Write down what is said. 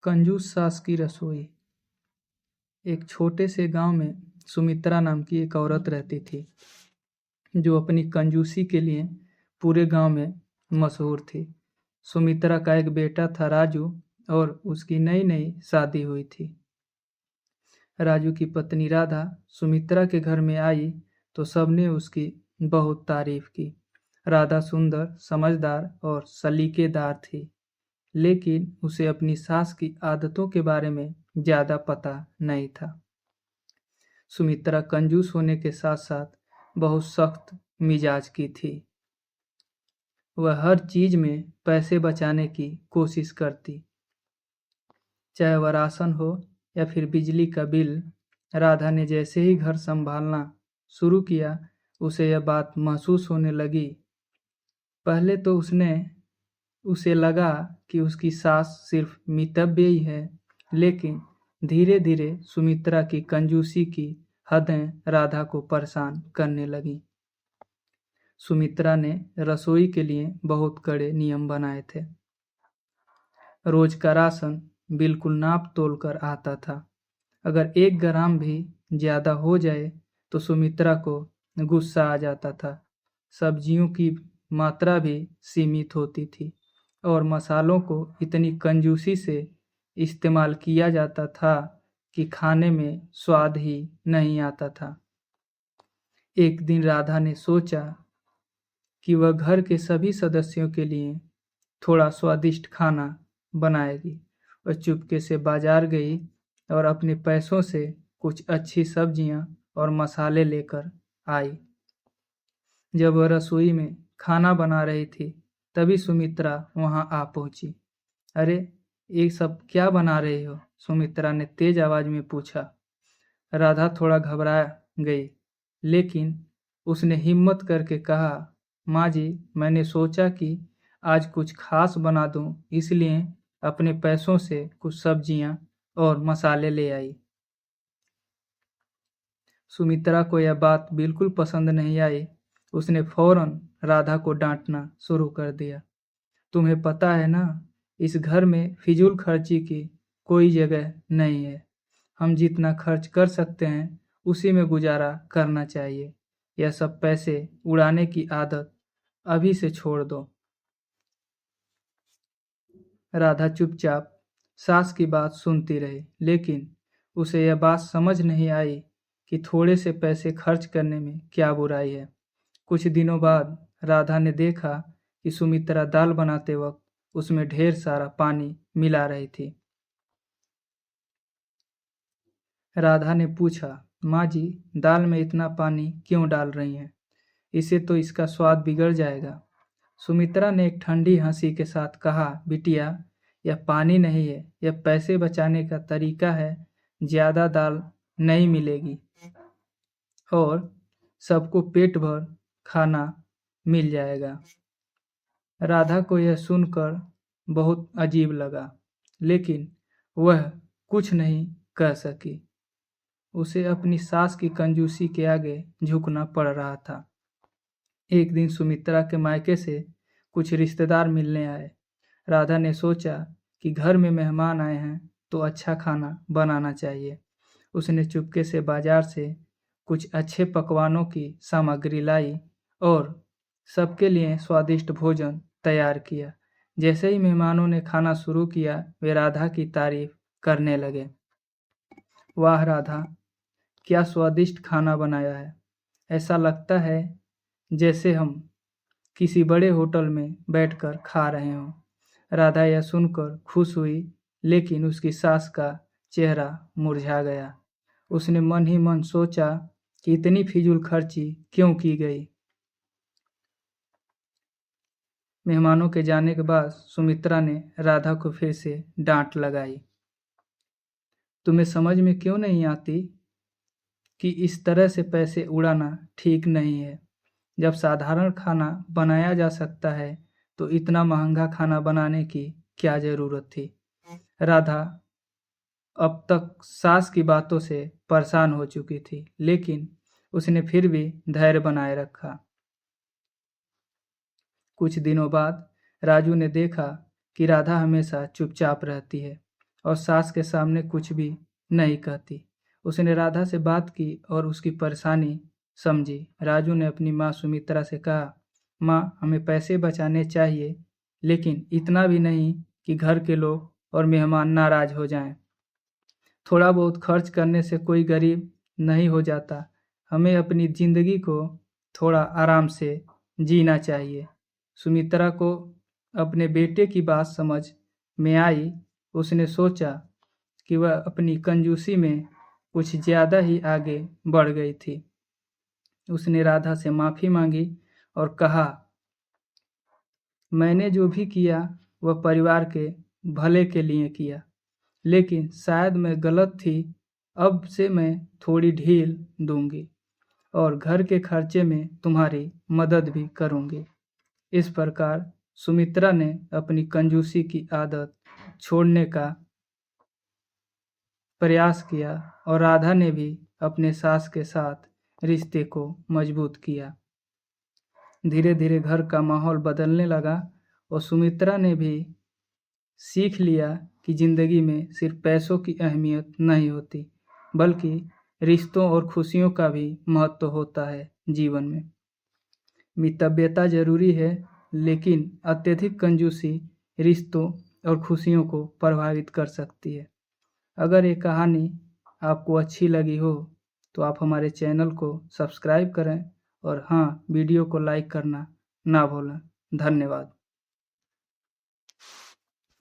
कंजूस सास की रसोई। एक छोटे से गांव में सुमित्रा नाम की एक औरत रहती थी जो अपनी कंजूसी के लिए पूरे गांव में मशहूर थी। सुमित्रा का एक बेटा था राजू और उसकी नई नई शादी हुई थी। राजू की पत्नी राधा सुमित्रा के घर में आई तो सबने उसकी बहुत तारीफ की। राधा सुंदर, समझदार और सलीकेदार थी, लेकिन उसे अपनी सास की आदतों के बारे में ज्यादा पता नहीं था। सुमित्रा कंजूस होने के साथ साथ बहुत सख्त मिजाज की थी। वह हर चीज में पैसे बचाने की कोशिश करती, चाहे वह राशन हो या फिर बिजली का बिल। राधा ने जैसे ही घर संभालना शुरू किया, उसे यह बात महसूस होने लगी। पहले तो उसे लगा कि उसकी सास सिर्फ मितव्ययी ही है, लेकिन धीरे धीरे सुमित्रा की कंजूसी की हदें राधा को परेशान करने लगी। सुमित्रा ने रसोई के लिए बहुत कड़े नियम बनाए थे। रोज का राशन बिल्कुल नाप तोल कर आता था। अगर 1 ग्राम भी ज्यादा हो जाए तो सुमित्रा को गुस्सा आ जाता था। सब्जियों की मात्रा भी सीमित होती थी और मसालों को इतनी कंजूसी से इस्तेमाल किया जाता था कि खाने में स्वाद ही नहीं आता था। एक दिन राधा ने सोचा कि वह घर के सभी सदस्यों के लिए थोड़ा स्वादिष्ट खाना बनाएगी। वह चुपके से बाजार गई और अपने पैसों से कुछ अच्छी सब्जियां और मसाले लेकर आई। जब वह रसोई में खाना बना रही थी, तभी सुमित्रा वहां आ पहुंची। अरे, ये सब क्या बना रही हो? सुमित्रा ने तेज आवाज में पूछा। राधा थोड़ा घबरा गई, लेकिन उसने हिम्मत करके कहा, माँ जी, मैंने सोचा कि आज कुछ खास बना दूं, इसलिए अपने पैसों से कुछ सब्जियां और मसाले ले आई। सुमित्रा को यह बात बिल्कुल पसंद नहीं आई। उसने फौरन राधा को डांटना शुरू कर दिया। तुम्हें पता है ना, इस घर में फिजूल खर्ची की कोई जगह नहीं है। हम जितना खर्च कर सकते हैं उसी में गुजारा करना चाहिए। यह सब पैसे उड़ाने की आदत अभी से छोड़ दो। राधा चुपचाप सास की बात सुनती रही, लेकिन उसे यह बात समझ नहीं आई कि थोड़े से पैसे खर्च करने में क्या बुराई है। कुछ दिनों बाद राधा ने देखा कि सुमित्रा दाल बनाते वक्त उसमें ढेर सारा पानी मिला रही थी। राधा ने पूछा, माँ जी, दाल में इतना पानी क्यों डाल रही हैं? इससे तो इसका स्वाद बिगड़ जाएगा। सुमित्रा ने एक ठंडी हंसी के साथ कहा, बिटिया, यह पानी नहीं है, यह पैसे बचाने का तरीका है। ज्यादा दाल नहीं मिलेगी और सबको पेट भर खाना मिल जाएगा। राधा को यह सुनकर बहुत अजीब लगा, लेकिन वह कुछ नहीं कह सकी। उसे अपनी सास की कंजूसी के आगे झुकना पड़ रहा था। एक दिन सुमित्रा के मायके से कुछ रिश्तेदार मिलने आए। राधा ने सोचा कि घर में मेहमान आए हैं तो अच्छा खाना बनाना चाहिए। उसने चुपके से बाजार से कुछ अच्छे पकवानों की सामग्री लाई और सबके लिए स्वादिष्ट भोजन तैयार किया। जैसे ही मेहमानों ने खाना शुरू किया, वे राधा की तारीफ करने लगे। वाह राधा, क्या स्वादिष्ट खाना बनाया है। ऐसा लगता है जैसे हम किसी बड़े होटल में बैठकर खा रहे हों। राधा यह सुनकर खुश हुई, लेकिन उसकी सास का चेहरा मुरझा गया। उसने मन ही मन सोचा कि इतनी फिजूल खर्ची क्यों की गई। मेहमानों के जाने के बाद सुमित्रा ने राधा को फिर से डांट लगाई। तुम्हें समझ में क्यों नहीं आती कि इस तरह से पैसे उड़ाना ठीक नहीं है? जब साधारण खाना बनाया जा सकता है तो इतना महंगा खाना बनाने की क्या जरूरत थी? राधा अब तक सास की बातों से परेशान हो चुकी थी, लेकिन उसने फिर भी धैर्य बनाए रखा। कुछ दिनों बाद राजू ने देखा कि राधा हमेशा चुपचाप रहती है और सास के सामने कुछ भी नहीं कहती। उसने राधा से बात की और उसकी परेशानी समझी। राजू ने अपनी माँ सुमित्रा से कहा, माँ, हमें पैसे बचाने चाहिए, लेकिन इतना भी नहीं कि घर के लोग और मेहमान नाराज हो जाएं। थोड़ा बहुत खर्च करने से कोई गरीब नहीं हो जाता। हमें अपनी जिंदगी को थोड़ा आराम से जीना चाहिए। सुमित्रा को अपने बेटे की बात समझ में आई। उसने सोचा कि वह अपनी कंजूसी में कुछ ज़्यादा ही आगे बढ़ गई थी। उसने राधा से माफ़ी मांगी और कहा, मैंने जो भी किया वह परिवार के भले के लिए किया, लेकिन शायद मैं गलत थी। अब से मैं थोड़ी ढील दूंगी और घर के खर्चे में तुम्हारी मदद भी करूंगी। इस प्रकार सुमित्रा ने अपनी कंजूसी की आदत छोड़ने का प्रयास किया और राधा ने भी अपने सास के साथ रिश्ते को मजबूत किया। धीरे धीरे घर का माहौल बदलने लगा और सुमित्रा ने भी सीख लिया कि जिंदगी में सिर्फ पैसों की अहमियत नहीं होती, बल्कि रिश्तों और खुशियों का भी महत्व होता है जीवन में। मितव्ययता जरूरी है, लेकिन अत्यधिक कंजूसी रिश्तों और खुशियों को प्रभावित कर सकती है। अगर ये कहानी आपको अच्छी लगी हो तो आप हमारे चैनल को सब्सक्राइब करें और हाँ, वीडियो को लाइक करना ना भूलें। धन्यवाद।